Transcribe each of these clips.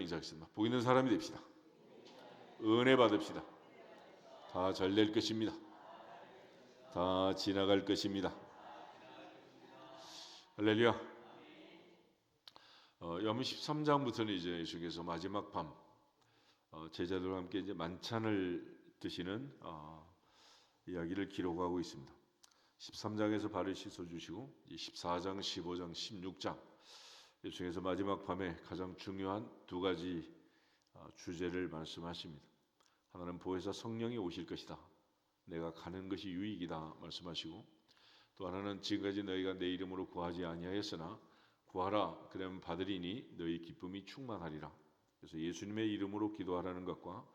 인사하겠습니다. 복 있는 사람이 됩시다. 은혜 받읍시다. 다 잘 될 것입니다. 다 지나갈 것입니다. 할렐루야. 요한 13장부터는 이제 예수께서 마지막 밤 제자들과 함께 이제 만찬을 드시는 이야기를 기록하고 있습니다. 13장에서 발을 씻어 주시고 14장, 15장, 16장 예수께서 마지막 밤에 가장 중요한 두 가지 주제를 말씀하십니다. 하나는 보혜사 성령이 오실 것이다. 내가 가는 것이 유익이다 말씀하시고, 또 하나는 지금까지 너희가 내 이름으로 구하지 아니하였으나 구하라 그러면 받으리니 너희 기쁨이 충만하리라. 그래서 예수님의 이름으로 기도하라는 것과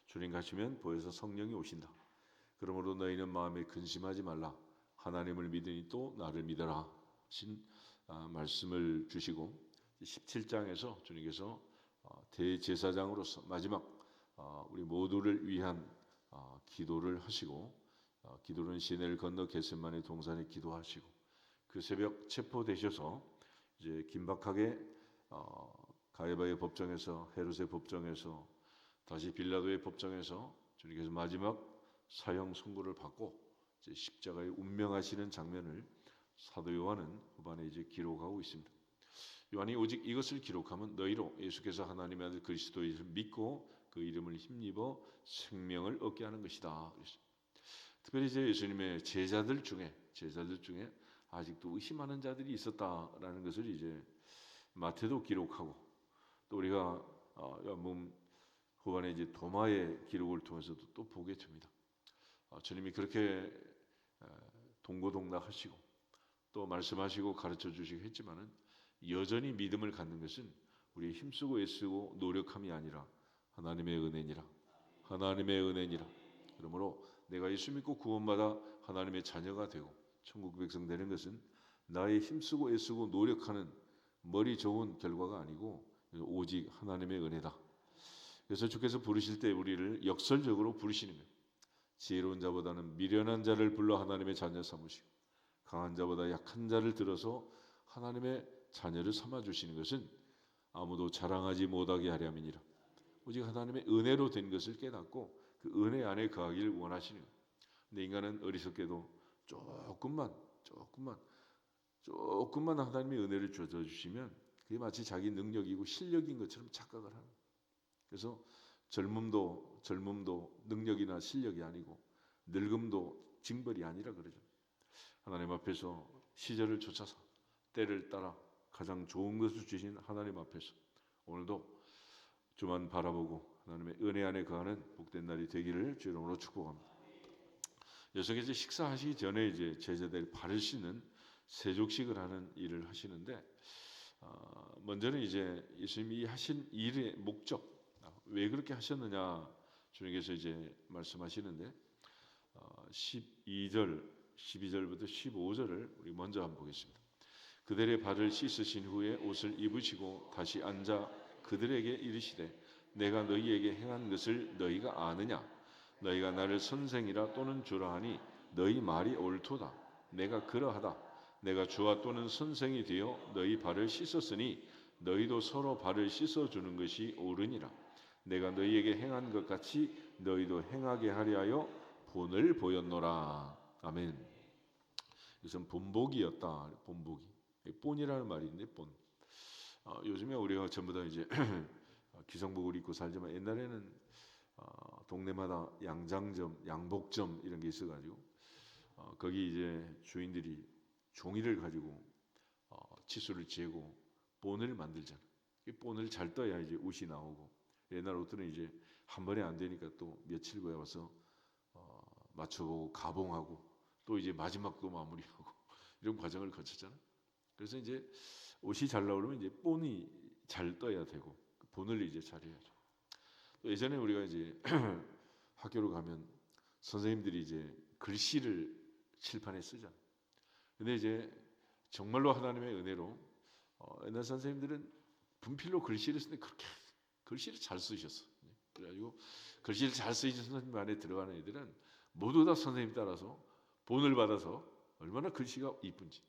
주님 가시면 보혜사 성령이 오신다. 그러므로 너희는 마음에 근심하지 말라. 하나님을 믿으니 또 나를 믿어라 하신 말씀을 주시고, 17장에서 주님께서 대제사장으로서 마지막 우리 모두를 위한 기도를 하시고, 기도는 시내를 건너 겟세마네 동산에 기도하시고, 그 새벽 체포되셔서 이제 긴박하게 가야바의 법정에서, 헤롯의 법정에서, 다시 빌라도의 법정에서 주님께서 마지막 사형 선고를 받고 이제 십자가에 운명하시는 장면을 사도 요한은 후반에 이제 기록하고 있습니다. 요한이 오직 이것을 기록하면 너희로 예수께서 하나님의 아들 그리스도를 믿고 그 이름을 힘입어 생명을 얻게 하는 것이다. 특별히 이제 예수님의 제자들 중에 아직도 의심하는 자들이 있었다라는 것을 이제 마태도 기록하고, 또 우리가 요한복음 후반에 이제 도마의 기록을 통해서도 또 보게 됩니다. 주님이 그렇게 동고동락하시고 또 말씀하시고 가르쳐 주시고 했지만은 여전히 믿음을 갖는 것은 우리 힘쓰고 애쓰고 노력함이 아니라 하나님의 은혜니라. 하나님의 은혜니라. 그러므로 내가 예수 믿고 구원받아 하나님의 자녀가 되고 천국 백성 되는 것은 나의 힘쓰고 애쓰고 노력하는 머리 좋은 결과가 아니고 오직 하나님의 은혜다. 그래서 주께서 부르실 때 우리를 역설적으로 부르시는 거예요. 지혜로운 자보다는 미련한 자를 불러 하나님의 자녀 삼으시고, 강한 자보다 약한 자를 들어서 하나님의 자녀를 삼아주시는 것은 아무도 자랑하지 못하게 하려 함이니라. 오직 하나님의 은혜로 된 것을 깨닫고 그 은혜 안에 거하기를 원하시는 거예요. 근데 인간은 어리석게도 조금만 하나님의 은혜를 주시면 그게 마치 자기 능력이고 실력인 것처럼 착각을 하는 거예요. 그래서 젊음도 능력이나 실력이 아니고 늙음도 징벌이 아니라 그러죠. 하나님 앞에서 시절을 쫓아서 때를 따라 가장 좋은 것을 주신 하나님 앞에서 오늘도 주만 바라보고 하나님의 은혜 안에 거하는 복된 날이 되기를 주 이름으로 축복합니다. 여성께서 식사하시기 전에 이제 제자들이 발을 씻는 세족식을 하는 일을 하시는데, 먼저는 이제 예수님이 하신 일의 목적, 왜 그렇게 하셨느냐 주님께서 이제 말씀하시는데 12절부터 15절을 우리 먼저 한번 보겠습니다. 그들의 발을 씻으신 후에 옷을 입으시고 다시 앉아 그들에게 이르시되 내가 너희에게 행한 것을 너희가 아느냐? 너희가 나를 선생이라 또는 주라 하니 너희 말이 옳도다. 내가 그러하다. 내가 주와 또는 선생이 되어 너희 발을 씻었으니 너희도 서로 발을 씻어주는 것이 옳으니라. 내가 너희에게 행한 것 같이 너희도 행하게 하려 하여 본을 보였노라. 아멘. 이것은 본보기였다. 본보기. 본이라는 말이 있는데 본. 요즘에 우리가 전부 다 이제 기성복을 입고 살지만 옛날에는 동네마다 양장점, 양복점 이런 게 있어가지고 거기 이제 주인들이 종이를 가지고 치수를 재고 본을 만들잖아. 이 본을 잘 떠야 이제 옷이 나오고, 옛날 옷들은 이제 한 번에 안 되니까 또 며칠 후에 와서 맞춰보고 가봉하고 또 이제 마지막도 마무리하고 이런 과정을 거쳤잖아. 그래서 이제 옷이 잘 나오려면 이제 본이 잘 떠야 되고 본을 이제 잘 해야죠. 또 예전에 우리가 이제 학교로 가면 선생님들이 이제 글씨를 칠판에 쓰잖아. 근데 이제 정말로 하나님의 은혜로 옛날 선생님들은 분필로 글씨를 쓰는데 그렇게 글씨를 잘 쓰셨어. 그래가지고 글씨를 잘 쓰시는 선생님 안에 들어가는 애들은 모두 다 선생님 따라서 본을 받아서 얼마나 글씨가 이쁜지.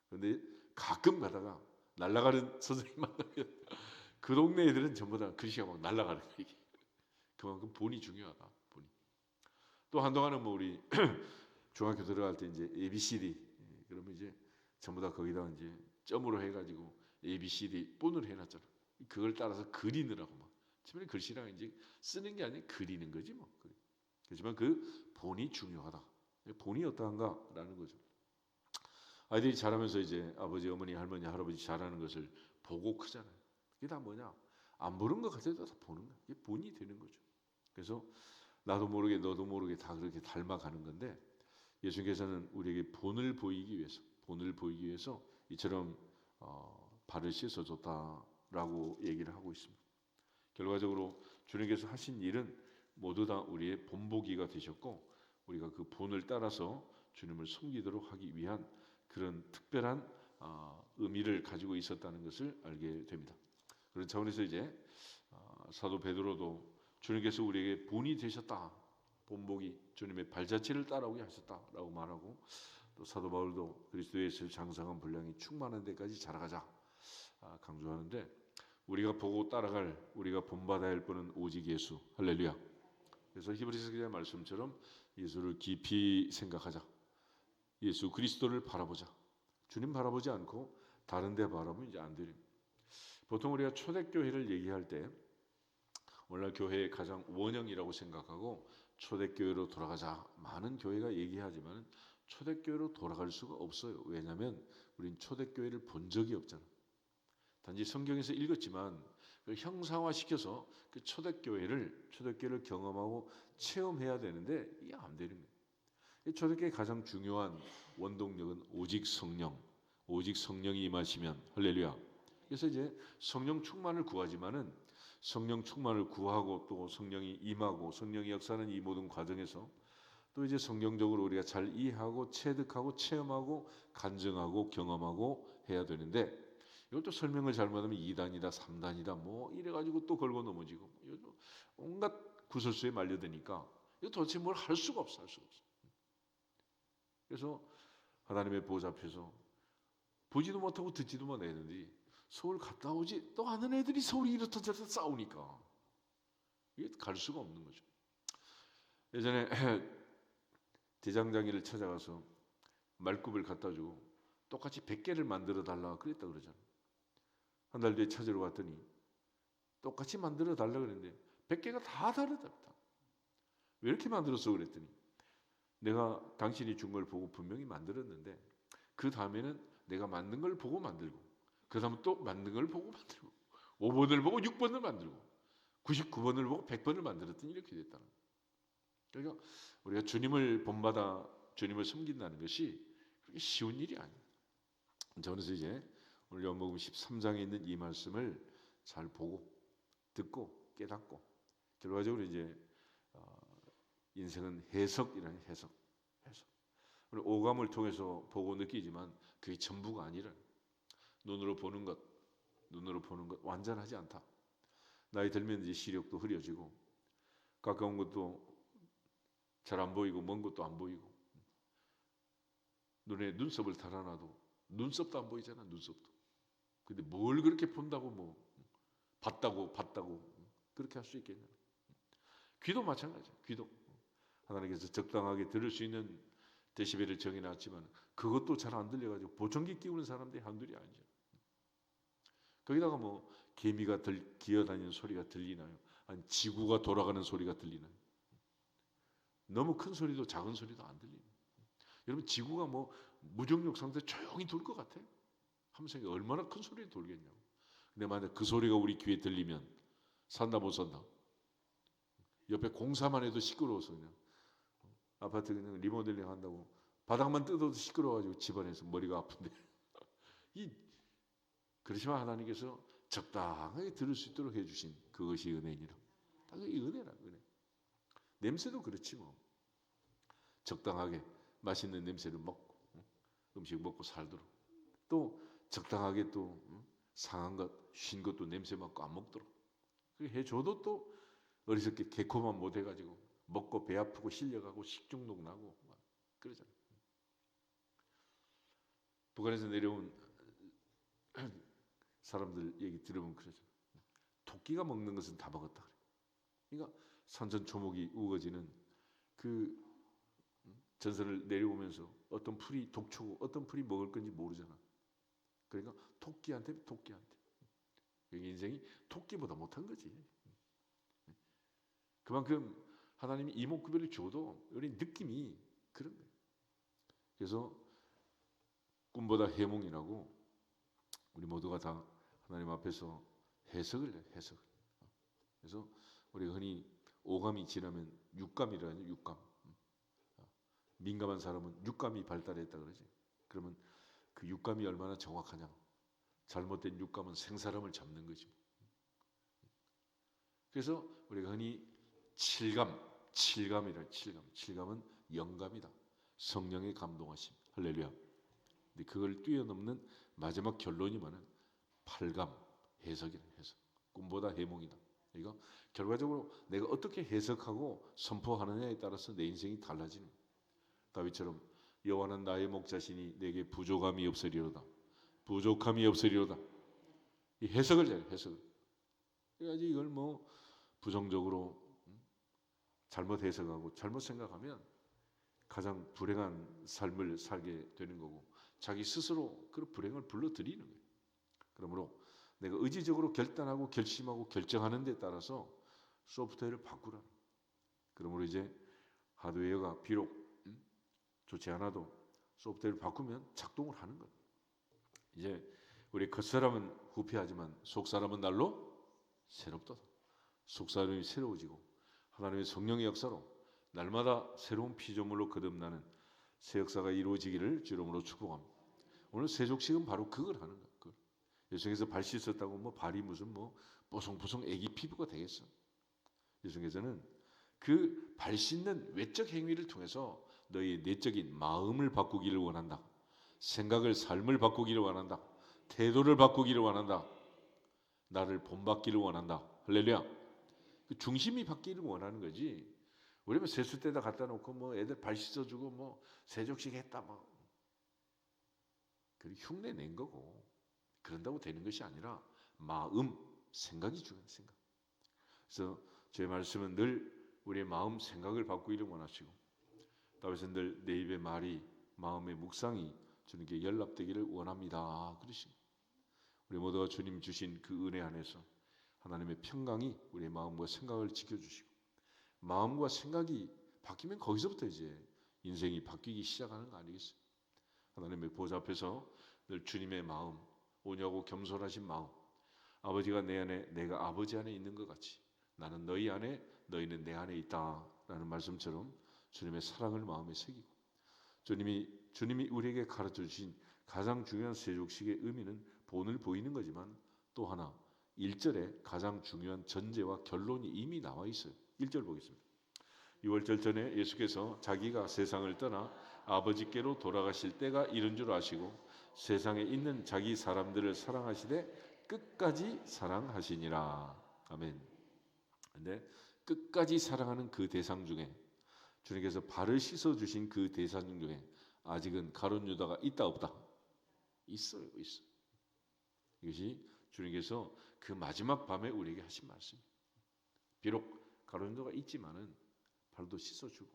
그런데 가끔 가다가 날아가는 선생님 만나면 그 동네 애들은 전부 다 글씨가 막 날아가는 거예요. 이게. 그만큼 본이 중요하다. 본이. 또 한동안은 뭐 우리 중학교 들어갈 때 이제 ABCD 그러면 이제 전부 다 거기다 이제 점으로 해가지고 ABCD 본을 해놨잖아. 그걸 따라서 그리느라고 막. 처음에 글씨랑 이제 쓰는 게 아니라 그리는 거지 뭐. 그렇지만 그 본이 중요하다. 본이 어떠한가라는 거죠. 아이들이 자라면서 이제 아버지, 어머니, 할머니, 할아버지 잘하는 것을 보고 크잖아요. 그게 다 뭐냐? 안 보는 것 같아도 다 보는 거야. 이게 본이 되는 거죠. 그래서 나도 모르게 너도 모르게 다 그렇게 닮아가는 건데 예수님께서는 우리에게 본을 보이기 위해서 이처럼 발을 씻어줬다라고 얘기를 하고 있습니다. 결과적으로 주님께서 하신 일은 모두 다 우리의 본보기가 되셨고 우리가 그 본을 따라서 주님을 섬기도록 하기 위한 그런 특별한 의미를 가지고 있었다는 것을 알게 됩니다. 그런 차원에서 이제 사도 베드로도 주님께서 우리에게 본이 되셨다. 본보기 주님의 발자취를 따라오게 하셨다라고 말하고 또 사도 바울도 그리스도의 예수를 장성한 분량이 충만한 데까지 자라가자 강조하는데 우리가 보고 따라갈 우리가 본받아야 할 분은 오직 예수. 할렐루야. 그래서 히브리서 기자의 말씀처럼 예수를 깊이 생각하자. 예수 그리스도를 바라보자. 주님 바라보지 않고 다른 데 바라보면 이제 안 되는. 보통 우리가 초대교회를 얘기할 때 오늘날 교회의 가장 원형이라고 생각하고 초대교회로 돌아가자. 많은 교회가 얘기하지만 초대교회로 돌아갈 수가 없어요. 왜냐하면 우린 초대교회를 본 적이 없잖아. 단지 성경에서 읽었지만 그 형상화시켜서 그 초대교회를 경험하고 체험해야 되는데 이게 안 되는 거예요. 초대교회의 가장 중요한 원동력은 오직 성령이 임하시면 할렐루야. 그래서 이제 성령 충만을 구하지만은 성령 충만을 구하고 또 성령이 임하고 성령이 역사하는 이 모든 과정에서 또 이제 성경적으로 우리가 잘 이해하고 체득하고 체험하고 간증하고 경험하고 해야 되는데 이것도 설명을 잘못하면 2단이다 3단이다 뭐 이래가지고 또 걸고 넘어지고 온갖 구설수에 말려드니까 이거 도대체 뭘 할 수가 없어. 그래서 하나님의 보좌 앞에서 보지도 못하고 듣지도 못했는데 서울 갔다 오지 또 아는 애들이 서울이 이렇다 저렇다 싸우니까 이게 갈 수가 없는 거죠. 예전에 대장장이를 찾아가서 말굽을 갖다 주고 똑같이 100개를 만들어 달라 그랬다 그러잖아. 한 달 뒤에 찾으러 왔더니 똑같이 만들어 달라 그랬는데 100개가 다 다르답니다. 왜 이렇게 만들었어 그랬더니 내가 당신이 준 걸 보고 분명히 만들었는데 그 다음에는 내가 만든 걸 보고 만들고 그 다음에 또 만든 걸 보고 만들고 5번을 보고 6번을 만들고 99번을 보고 100번을 만들었더니 이렇게 됐다는 거예요. 그러니까 우리가 주님을 본받아 주님을 섬긴다는 것이 그렇게 쉬운 일이 아니에요. 저는 이제 오늘 요한복음 13장에 있는 이 말씀을 잘 보고 듣고 깨닫고 결과적으로 이제 인생은 해석이라는 해석. 우리 오감을 통해서 보고 느끼지만 그게 전부가 아니라 눈으로 보는 것 완전하지 않다. 나이 들면 이제 시력도 흐려지고 가까운 것도 잘 안 보이고 먼 것도 안 보이고 눈에 눈썹을 달아놔도 눈썹도 안 보이잖아. 눈썹도. 근데 뭘 그렇게 본다고 뭐 봤다고 그렇게 할 수 있겠냐. 귀도 마찬가지야. 귀도 하나님께서 적당하게 들을 수 있는 데시벨을 정해놨지만 그것도 잘 안 들려가지고 보청기 끼우는 사람들이 한둘이 아니죠. 거기다가 뭐 개미가 기어다니는 소리가 들리나요? 아니 지구가 돌아가는 소리가 들리나요? 너무 큰 소리도 작은 소리도 안 들리는. 여러분 지구가 뭐 무重력 상태 조용히 돌 것 같아? 한번 생각해. 얼마나 큰 소리를 돌겠냐고. 근데 만약 그 소리가 우리 귀에 들리면 산다 못 산다? 옆에 공사만 해도 시끄러워서 그냥 아파트 그냥 리모델링 한다고 바닥만 뜯어도 시끄러워가지고 집안에서 머리가 아픈데 그렇지만 하나님께서 적당하게 들을 수 있도록 해주신 그것이 은혜니라. 다 그게 은혜라. 은혜. 냄새도 그렇지 뭐. 적당하게 맛있는 냄새를 먹고 음식 먹고 살도록 또 적당하게 또 상한 것, 쉰 것도 냄새 맡고 안 먹도록 그렇게 해줘도 또 어리석게 개코만 못 해가지고 먹고 배 아프고 실려가고 식중독 나고 막 그러잖아요. 북한에서 내려온 사람들 얘기 들으면 그러잖아요. 토끼가 먹는 것은 다 먹었다 그래. 그러니까 산천초목이 우거지는 그 전선을 내려오면서 어떤 풀이 독초고 어떤 풀이 먹을 건지 모르잖아. 그러니까 토끼한테. 그러니까 인생이 토끼보다 못한 거지. 그만큼 하나님이 이목구별을 줘도 우리 느낌이 그런 거예요. 그래서 꿈보다 해몽이라고 우리 모두가 다 하나님 앞에서 해석을 해요. 해석을. 그래서 우리가 흔히 오감이 지나면 육감이라 하죠. 육감. 민감한 사람은 육감이 발달했다 그러지. 그러면 그 육감이 얼마나 정확하냐. 잘못된 육감은 생사람을 잡는 거지. 그래서 우리가 흔히 칠감이라. 칠감은 영감이다. 성령의 감동하심. 할렐루야. 근데 그걸 뛰어넘는 마지막 결론이 뭐냐면 팔감, 해석이라. 해석. 꿈보다 해몽이다. 이거 결과적으로 내가 어떻게 해석하고 선포하느냐에 따라서 내 인생이 달라지는 거예요. 다윗처럼 여호와는 나의 목자시니 내게 부족함이 없으리로다. 부족함이 없으리로다. 이 해석을 잘해. 해석을. 그래가지고 이걸 뭐 부정적으로 잘못 해석하고 잘못 생각하면 가장 불행한 삶을 살게 되는 거고 자기 스스로 그 불행을 불러들이는 거예요. 그러므로 내가 의지적으로 결단하고 결심하고 결정하는 데 따라서 소프트웨어를 바꾸라. 그러므로 이제 하드웨어가 비록 좋지 않아도 소프트웨어를 바꾸면 작동을 하는 거예요. 이제 우리 겉사람은 후패하지만 속사람은 날로 새롭다. 속사람이 새로워지고 하나님의 성령의 역사로 날마다 새로운 피조물로 거듭나는 새 역사가 이루어지기를 주름으로 축복합니다. 오늘 세족식은 바로 그걸 하는 거예요. 예수님께서 발 씻었다고 뭐 발이 무슨 뭐 뽀송뽀송 애기 피부가 되겠어? 예수님께서는 그 발 씻는 외적 행위를 통해서 너희 내적인 마음을 바꾸기를 원한다. 생각을 삶을 바꾸기를 원한다. 태도를 바꾸기를 원한다. 나를 본받기를 원한다. 할렐루야. 그 중심이 바뀌기를 원하는 거지. 우리는 세숫대에다 갖다 놓고 뭐 애들 발 씻어주고 뭐 세족식 했다 뭐 그 흉내 낸 거고 그런다고 되는 것이 아니라 마음, 생각이 중요한 생각. 그래서 제 말씀은 늘 우리의 마음, 생각을 바꾸기를 원하시고 다윗은 늘 내 입의 말이 마음의 묵상이 주님께 연락되기를 원합니다. 그러십니다. 우리 모두가 주님 주신 그 은혜 안에서 하나님의 평강이 우리의 마음과 생각을 지켜주시고 마음과 생각이 바뀌면 거기서부터 이제 인생이 바뀌기 시작하는 거 아니겠어요? 하나님의 보좌 앞에서 늘 주님의 마음, 온유하고 겸손하신 마음, 아버지가 내 안에 내가 아버지 안에 있는 것 같이 나는 너희 안에 너희는 내 안에 있다라는 말씀처럼 주님의 사랑을 마음에 새기고 주님이 우리에게 가르쳐 주신 가장 중요한 세족식의 의미는 본을 보이는 거지만 또 하나 1절에 가장 중요한 전제와 결론이 이미 나와 있어요. 1절 보겠습니다. 6월절 전에 예수께서 자기가 세상을 떠나 아버지께로 돌아가실 때가 이른 줄 아시고 세상에 있는 자기 사람들을 사랑하시되 끝까지 사랑하시니라. 아멘. 근데 끝까지 사랑하는 그 대상 중에 주님께서 발을 씻어 주신 그 대상 중에 아직은 가룟 유다가 있다 없다? 있어요. 있어. 이것이 주님께서 그 마지막 밤에 우리에게 하신 말씀입니다. 비록 가룟 유다가 있지만은 발도 씻어주고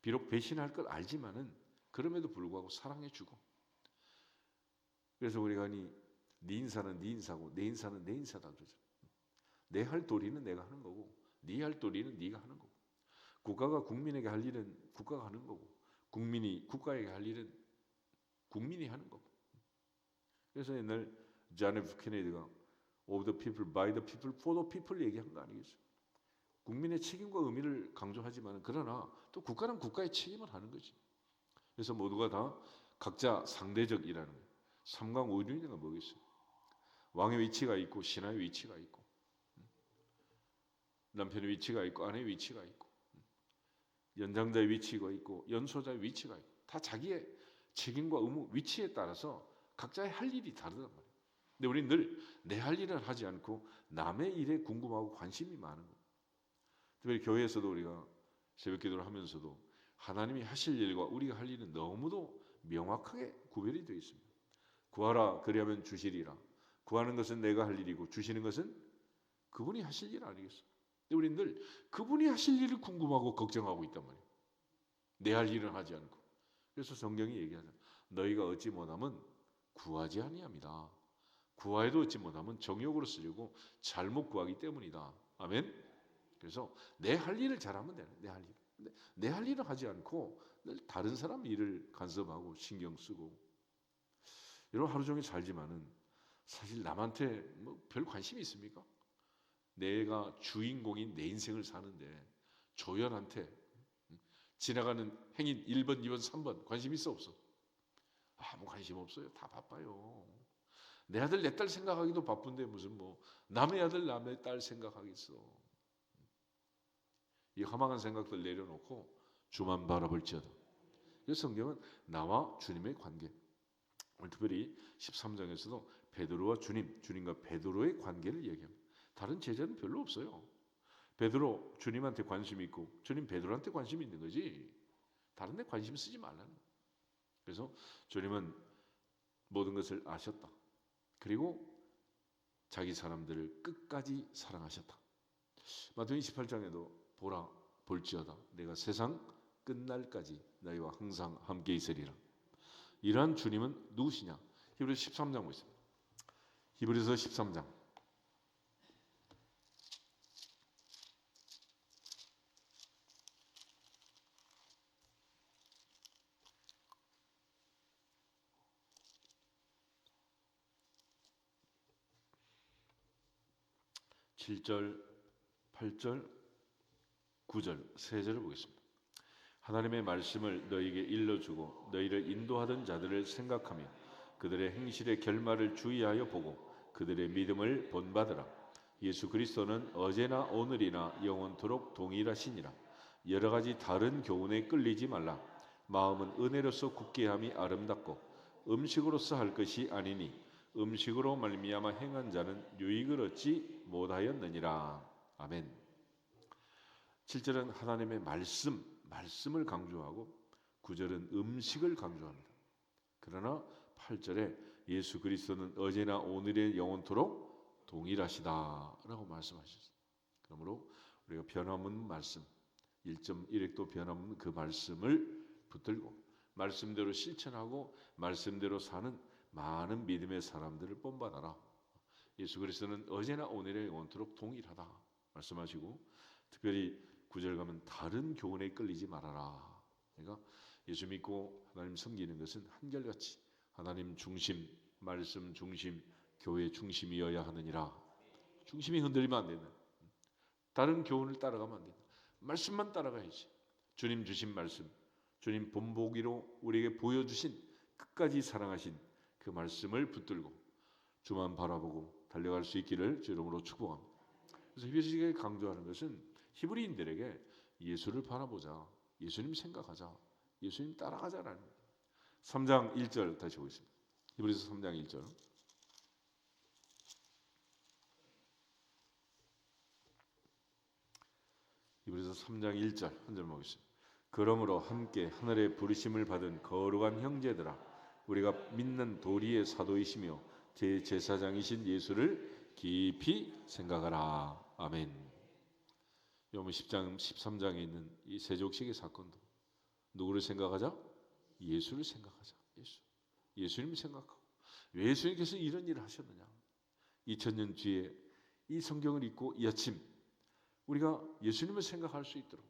비록 배신할 걸 알지만은 그럼에도 불구하고 사랑해주고 그래서 우리가 네 인사는 네 인사고 내 인사는 내 인사다 그러잖아. 내 할 도리는 내가 하는 거고 네 할 도리는 네가 하는 거고 국가가 국민에게 할 일은 국가가 하는 거고 국민이 국가에게 할 일은 국민이 하는 거고 그래서 옛날 존 F 케네디가 of the people, by the people, for the people 얘기한 거 아니겠어요? 국민의 책임과 의미를 강조하지만 그러나 또 국가는 국가의 책임을 하는 거지. 그래서 모두가 다 각자 상대적이라는 거예요. 삼강오륜이가 뭐겠어요? 왕의 위치가 있고 신하의 위치가 있고 남편의 위치가 있고 아내의 위치가 있고 연장자의 위치가 있고 연소자의 위치가 있고 다 자기의 책임과 의무 위치에 따라서 각자의 할 일이 다르단 말이에요. 근데 우리는 늘 내 할 일을 하지 않고 남의 일에 궁금하고 관심이 많은 거예요. 특별히 교회에서도 우리가 새벽 기도를 하면서도 하나님이 하실 일과 우리가 할 일은 너무도 명확하게 구별이 되어 있습니다. 구하라 그리하면 주시리라. 구하는 것은 내가 할 일이고 주시는 것은 그분이 하실 일 아니겠어요? 근데 우리는 늘 그분이 하실 일을 궁금하고 걱정하고 있단 말이에요. 내 할 일은 하지 않고. 그래서 성경이 얘기하잖아요. 너희가 얻지 못하면 구하지 아니함이다. 구하여도 얻지 못하면 정욕으로 쓰려고 잘못 구하기 때문이다. 아멘. 그래서 내 할 일을 잘하면 되는 내 할 일. 근데 내 할 일을 하지 않고 늘 다른 사람 일을 간섭하고 신경 쓰고 여러분 하루 종일 살지만은 사실 남한테 뭐 별 관심이 있습니까? 내가 주인공인 내 인생을 사는데 조연한테 지나가는 행인 1번, 2번, 3번 관심 있어 없어? 아무 관심 없어요. 다 바빠요. 내 아들 내 딸 생각하기도 바쁜데 무슨 뭐 남의 아들 남의 딸 생각하겠어. 이 허망한 생각들 내려놓고 주만 바라볼지어다. 그래서 성경은 나와 주님의 관계, 오늘 특별히 13장에서도 베드로와 주님과 베드로의 관계를 얘기합니다. 다른 제자는 별로 없어요. 베드로 주님한테 관심이 있고 주님 베드로한테 관심이 있는 거지 다른 데 관심 쓰지 말라는 거예요. 그래서 주님은 모든 것을 아셨다. 그리고 자기 사람들을 끝까지 사랑하셨다. 마태복음 28장에도 보라 볼지어다 내가 세상 끝날까지 너희와 항상 함께 있으리라. 이러한 주님은 누구시냐? 히브리서 13장 보겠습니다. 히브리서 13장 7절, 8절, 9절 세 절을 보겠습니다. 하나님의 말씀을 너희에게 일러주고 너희를 인도하던 자들을 생각하며 그들의 행실의 결말을 주의하여 보고 그들의 믿음을 본받으라. 예수 그리스도는 어제나 오늘이나 영원토록 동일하시니라. 여러 가지 다른 교훈에 끌리지 말라. 마음은 은혜로서 굳게 함이 아름답고 음식으로서 할 것이 아니니 음식으로 말미암아 행한 자는 유익을 얻지 못하였느니라. 아멘. 7절은 하나님의 말씀을 강조하고 9절은 음식을 강조합니다. 그러나 8절에 예수 그리스도는 어제나 오늘의 영원토록 동일하시다라고 말씀하셨습니다. 그러므로 우리가 변함없는 말씀 1.1획도 변함없는 그 말씀을 붙들고 말씀대로 실천하고 말씀대로 사는 많은 믿음의 사람들을 본받아라. 예수 그리스도는 어제나 오늘의 영원토록 동일하다 말씀하시고 특별히 9절 가면 다른 교훈에 끌리지 말아라. 그러니까 예수 믿고 하나님 섬기는 것은 한결같이 하나님 중심, 말씀 중심, 교회 중심이어야 하느니라. 중심이 흔들리면 안 된다. 다른 교훈을 따라가면 안 된다. 말씀만 따라가야지. 주님 주신 말씀, 주님 본보기로 우리에게 보여주신 끝까지 사랑하신 그 말씀을 붙들고 주만 바라보고 달려갈 수 있기를 주 이름으로 축복합니다. 그래서 히브리서에 강조하는 것은 히브리인들에게 예수를 바라보자, 예수님 생각하자, 예수님 따라가자라는 거예요. 3장 1절 다시 보겠습니다. 히브리서 3장 1절. 히브리서 3장 1절 한 절만 보겠습니다. 그러므로 함께 하늘의 부르심을 받은 거룩한 형제들아 우리가 믿는 도리의 사도이시며 제 제사장이신 예수를 깊이 생각하라. 아멘. 요번 10장 13장에 있는 이 세족식의 사건도 누구를 생각하자? 예수를 생각하자. 예수님을 생각하고 왜 예수님께서 이런 일을 하셨느냐? 2000년 뒤에 이 성경을 읽고 이 아침 우리가 예수님을 생각할 수 있도록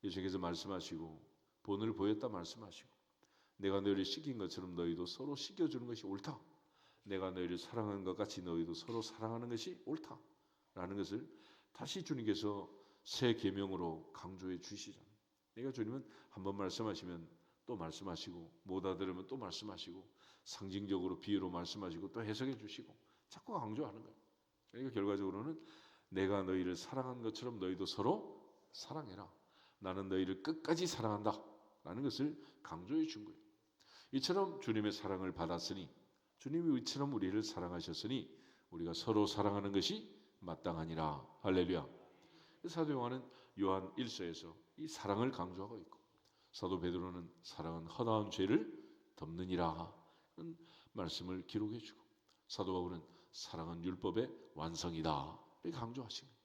예수님께서 말씀하시고 본을 보였다 말씀하시고 내가 너희를 씻긴 것처럼 너희도 서로 씻겨주는 것이 옳다. 내가 너희를 사랑하는 것 같이 너희도 서로 사랑하는 것이 옳다라는 것을 다시 주님께서 새 계명으로 강조해 주시잖아요. 그러니까 주님은 한번 말씀하시면 또 말씀하시고 못 알아들으면 또 말씀하시고 상징적으로 비유로 말씀하시고 또 해석해 주시고 자꾸 강조하는 거예요. 그러니까 결과적으로는 내가 너희를 사랑한 것처럼 너희도 서로 사랑해라. 나는 너희를 끝까지 사랑한다 라는 것을 강조해 준 거예요. 이처럼 주님의 사랑을 받았으니 주님이 이처럼 우리를 사랑하셨으니 우리가 서로 사랑하는 것이 마땅하니라. 할렐루야. 사도 요한은 요한 1서에서 이 사랑을 강조하고 있고 사도 베드로는 사랑은 허다한 죄를 덮느니라 말씀을 기록해 주고 사도 바울은 사랑은 율법의 완성이다 이렇게 강조하신 거예요.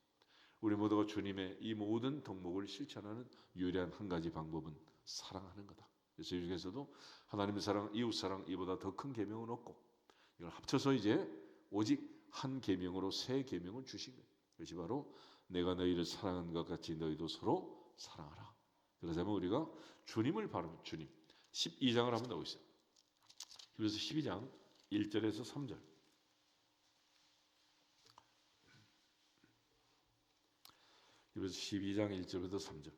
우리 모두가 주님의 이 모든 덕목을 실천하는 유일한 한 가지 방법은 사랑하는 거다. 그래서 이 중에서도 하나님의 사랑, 이웃 사랑, 이보다 더 큰 계명은 없고, 이걸 합쳐서 이제 오직 한 계명으로 새 계명을 주신 거예요. 그것이 바로 내가 너희를 사랑한 것 같이 너희도 서로 사랑하라. 그러자면 우리가 주님을 바라보면 주님. 12장을 한번 나오고 있어요. 그래서 12장 1절에서 3절. 그래서 12장 1절부터 3절.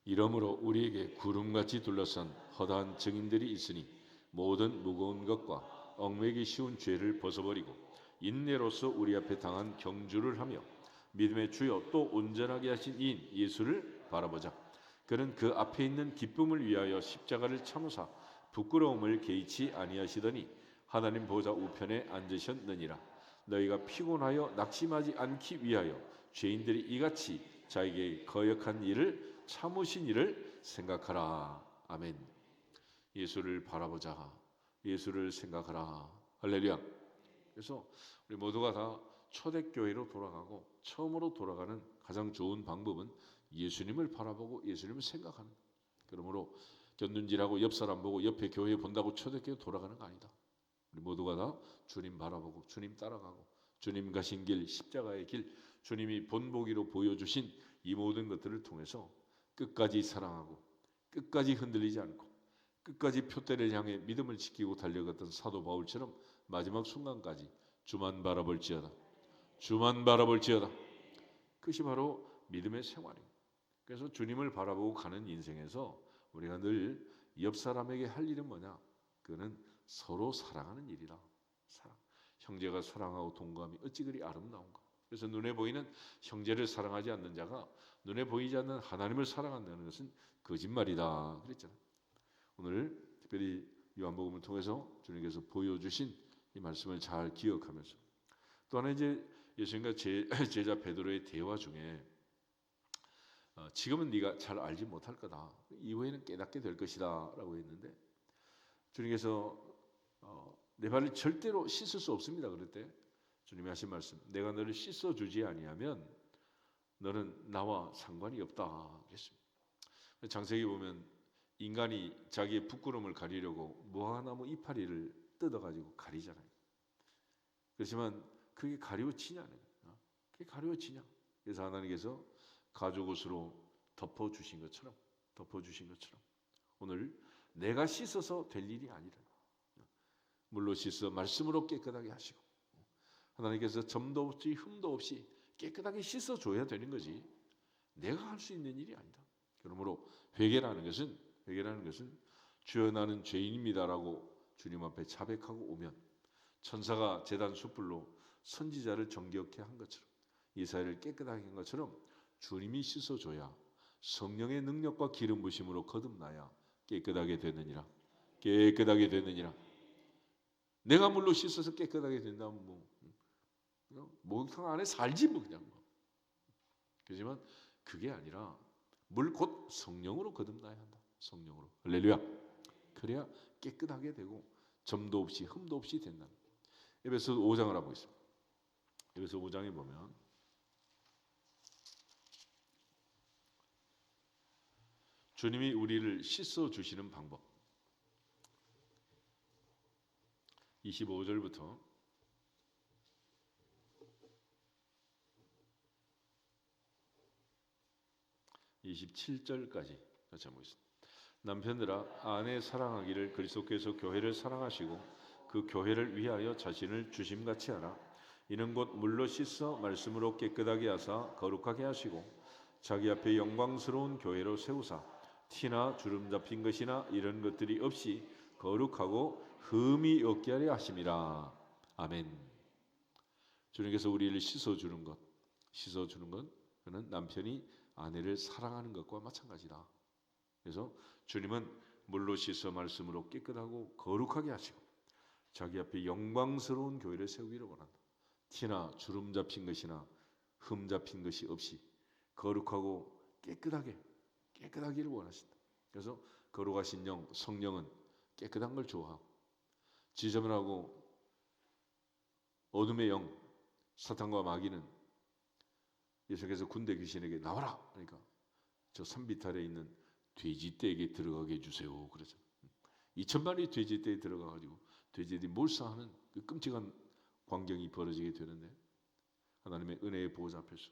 이러므로 우리에게 구름같이 둘러싼 허다한 증인들이 있으니 모든 무거운 것과 얽매기 쉬운 죄를 벗어버리고 인내로서 우리 앞에 당한 경주를 하며 믿음의 주여 또 온전하게 하신 이인 예수를 바라보자. 그는 그 앞에 있는 기쁨을 위하여 십자가를 참으사 부끄러움을 개의치 아니하시더니 하나님 보좌 우편에 앉으셨느니라. 너희가 피곤하여 낙심하지 않기 위하여 죄인들이 이같이 자에게 거역한 일을 참으신 일을 생각하라. 아멘. 예수를 바라보자. 예수를 생각하라. 할렐루야. 그래서 우리 모두가 다 초대교회로 돌아가고 처음으로 돌아가는 가장 좋은 방법은 예수님을 바라보고 예수님을 생각하는 거예요. 그러므로 견눈질하고 옆 사람 보고 옆에 교회 본다고 초대교회 돌아가는 거 아니다. 우리 모두가 다 주님 바라보고 주님 따라가고 주님 가신 길, 십자가의 길, 주님이 본보기로 보여주신 이 모든 것들을 통해서 끝까지 사랑하고 끝까지 흔들리지 않고 끝까지 표대를 향해 믿음을 지키고 달려갔던 사도 바울처럼 마지막 순간까지 주만 바라볼지어다. 주만 바라볼지어다. 그것이 바로 믿음의 생활입니다. 그래서 주님을 바라보고 가는 인생에서 우리가 늘 옆 사람에게 할 일은 뭐냐? 그거는 서로 사랑하는 일이다. 사랑. 형제가 사랑하고 동감이 어찌 그리 아름다운가. 그래서 눈에 보이는 형제를 사랑하지 않는 자가 눈에 보이지 않는 하나님을 사랑한다는 것은 거짓말이다. 그랬잖아요. 오늘 특별히 요한복음을 통해서 주님께서 보여주신 이 말씀을 잘 기억하면서 또 하나 이제 예수님과 제자 베드로의 대화 중에 지금은 네가 잘 알지 못할 거다. 이후에는 깨닫게 될 것이다 라고 했는데 주님께서 내 발을 절대로 씻을 수 없습니다. 그럴 때 주님이 하신 말씀, 내가 너를 씻어주지 아니하면 너는 나와 상관이 없다 그랬습니다. 창세기 보면 인간이 자기의 부끄러움을 가리려고 무화과나무 이파리를 뜯어가지고 가리잖아요. 그렇지만 그게 가려지냐는 거예요. 그게 가려지냐. 그래서 하나님께서 가죽옷으로 덮어주신 것처럼 오늘 내가 씻어서 될 일이 아니라 물로 씻어 말씀으로 깨끗하게 하시고 하나님께서 점도 없이 흠도 없이 깨끗하게 씻어줘야 되는 거지 내가 할 수 있는 일이 아니다. 그러므로 회개라는 것은 주여 나는 죄인입니다라고 주님 앞에 자백하고 오면 천사가 제단 숯불로 선지자를 정결케 한 것처럼 이스라엘을 깨끗하게 한 것처럼 주님이 씻어줘야 성령의 능력과 기름 부심으로 거듭나야 깨끗하게 되느니라. 내가 물로 씻어서 깨끗하게 된다면 목욕탕 안에 살지 그냥 그렇지만 그게 아니라 물 곧 성령으로 거듭나야 한다. 성령으로. 할렐루야. 그래야 깨끗하게 되고 점도 없이 흠도 없이 된다. 에베소 5장을 하고 있습니다. 에베소 5장에 보면 주님이 우리를 씻어 주시는 방법 25절부터 27절까지 같이 한번 보겠습니다. 남편들아 아내 사랑하기를 그리스도께서 교회를 사랑하시고 그 교회를 위하여 자신을 주심같이 하라. 이는 곧 물로 씻어 말씀으로 깨끗하게 하사 거룩하게 하시고 자기 앞에 영광스러운 교회로 세우사 티나 주름 잡힌 것이나 이런 것들이 없이 거룩하고 흠이 없게 하려 하심이라. 아멘. 주님께서 우리를 씻어주는 것 그는 남편이 아내를 사랑하는 것과 마찬가지다. 그래서 주님은 물로 씻어 말씀으로 깨끗하고 거룩하게 하시고 자기 앞에 영광스러운 교회를 세우기를 원한다. 티나 주름 잡힌 것이나 흠 잡힌 것이 없이 거룩하고 깨끗하기를 원하신다. 그래서 거룩하신 영, 성령은 깨끗한 걸 좋아하고 지저분하고 어둠의 영, 사탄과 마귀는 예수께서 군대 귀신에게 나와라. 그러니까 저 산비탈에 있는 돼지떼에게 들어가게 해주세요. 그러죠. 2,000마리 돼지떼에 들어가가지고 돼지들이 몰사하는 그 끔찍한 광경이 벌어지게 되는데, 하나님의 은혜의 보호자 앞에서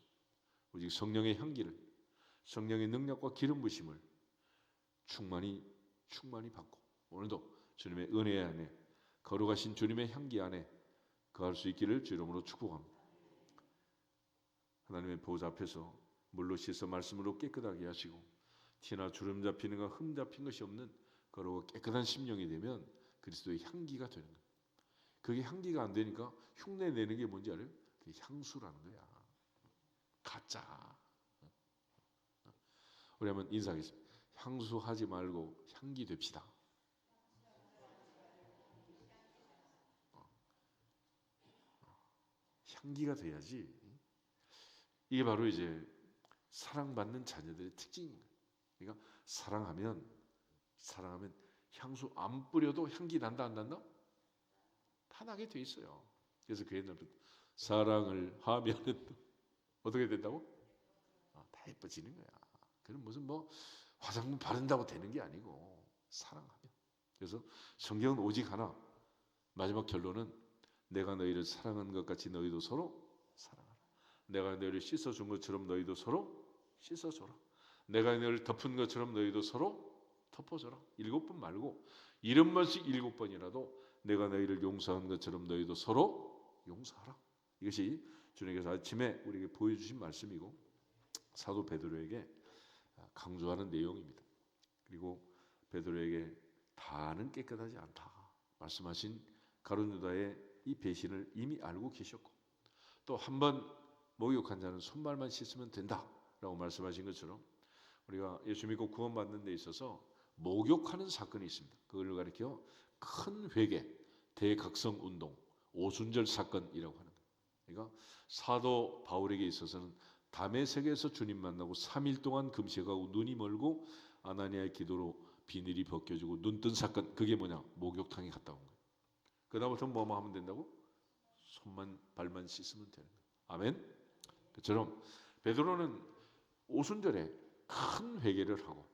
오직 성령의 향기를, 성령의 능력과 기름 부심을 충만히 받고 오늘도 주님의 은혜 안에, 거룩하신 주님의 향기 안에 거할 수 있기를 주 이름으로 축복합니다. 하나님의 보호자 앞에서 물로 씻어 말씀으로 깨끗하게 하시고 티나 주름 잡히는 것, 흠 잡힌 것이 없는 거룩하고 깨끗한 심령이 되면 그리스도의 향기가 되는 거예요. 그게 향기가 안 되니까 흉내 내는 게 뭔지 알아요? 그게 향수라는 거야. 가짜. 우리 한번 인사하겠습니다. 향수하지 말고 향기 됩시다. 향기가 돼야지. 이게 바로 이제 사랑받는 자녀들의 특징인 거예요. 그러니까 사랑하면 향수 안 뿌려도 향기 난다 안 난다? 다 나게 돼 있어요. 그래서 그 옛날부터 사랑을 하면은 어떻게 된다고? 다 예뻐지는 거야. 그건 무슨 뭐 화장품 바른다고 되는 게 아니고 사랑하면. 그래서 성경은 오직 하나, 마지막 결론은 내가 너희를 사랑한 것 같이 너희도 서로 사랑하라. 내가 너희를 씻어준 것처럼 너희도 서로 씻어줘라. 내가 너희를 덮은 것처럼 너희도 서로 덮어줘라. 7번 말고 70번씩 7번이라도 내가 너희를 용서한 것처럼 너희도 서로 용서하라. 이것이 주님께서 아침에 우리에게 보여주신 말씀이고 사도 베드로에게 강조하는 내용입니다. 그리고 베드로에게 다는 깨끗하지 않다 말씀하신 가룟 유다의 이 배신을 이미 알고 계셨고, 또 한 번 목욕한 자는 손발만 씻으면 된다라고 말씀하신 것처럼 우리가 예수 믿고 구원받는 데 있어서 목욕하는 사건이 있습니다. 그걸 가리켜 큰 회개, 대각성 운동, 오순절 사건이라고 하는 거예요. 그러니까 사도 바울에게 있어서는 다메섹에서 주님 만나고 3일 동안 금식하고 눈이 멀고 아나니아의 기도로 비늘이 벗겨지고 눈 뜬 사건, 그게 뭐냐? 목욕탕에 갔다 온 거예요. 그 다음부터 뭐만 하면 된다고? 손만 발만 씻으면 되는 거예요. 아멘. 그처럼 베드로는 오순절에 큰 회개를 하고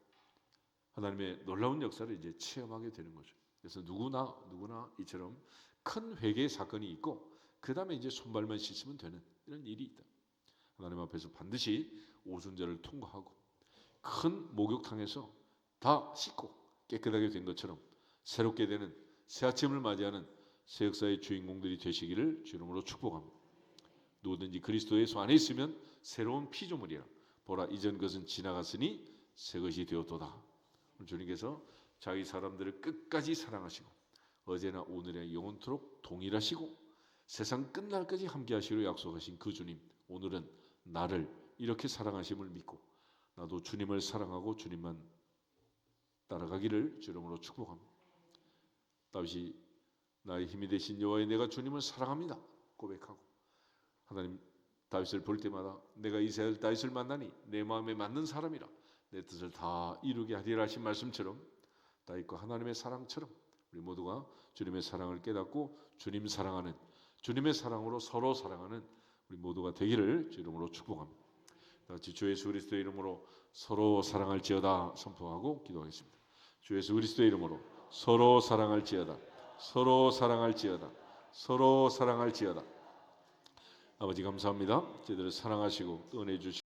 하나님의 놀라운 역사를 이제 체험하게 되는 거죠. 그래서 누구나 이처럼 큰 회개의 사건이 있고 그 다음에 이제 손발만 씻으면 되는 이런 일이 있다. 하나님 앞에서 반드시 오순절을 통과하고 큰 목욕탕에서 다 씻고 깨끗하게 된 것처럼 새롭게 되는 새 아침을 맞이하는 새 역사의 주인공들이 되시기를 주 이름으로 축복합니다. 누구든지 그리스도 예수 안에 있으면 새로운 피조물이라. 보라, 이전 것은 지나갔으니 새 것이 되었도다. 주님께서 자기 사람들을 끝까지 사랑하시고 어제나 오늘에 영원토록 동일하시고 세상 끝날까지 함께하시기로 약속하신 그 주님, 오늘은 나를 이렇게 사랑하심을 믿고 나도 주님을 사랑하고 주님만 따라가기를 주 이름으로 축복합니다. 다윗이 나의 힘이 되신 여호와여, 내가 주님을 사랑합니다 고백하고 하나님 다윗을 볼 때마다 내가 이스라엘 다윗을 만나니 내 마음에 맞는 사람이라 내 뜻을 다 이루게 하리라 하신 말씀처럼 다윗과 하나님의 사랑처럼 우리 모두가 주님의 사랑을 깨닫고 주님 사랑하는, 주님의 사랑으로 서로 사랑하는 우리 모두가 되기를 주 이름으로 축복합니다. 같이 주 예수 그리스도의 이름으로 서로 사랑할지어다 선포하고 기도하겠습니다. 주 예수 그리스도의 이름으로 서로 사랑할지어다, 서로 사랑할지어다, 서로 사랑할지어다. 아버지 감사합니다. 저희들을 사랑하시고 은혜 주시고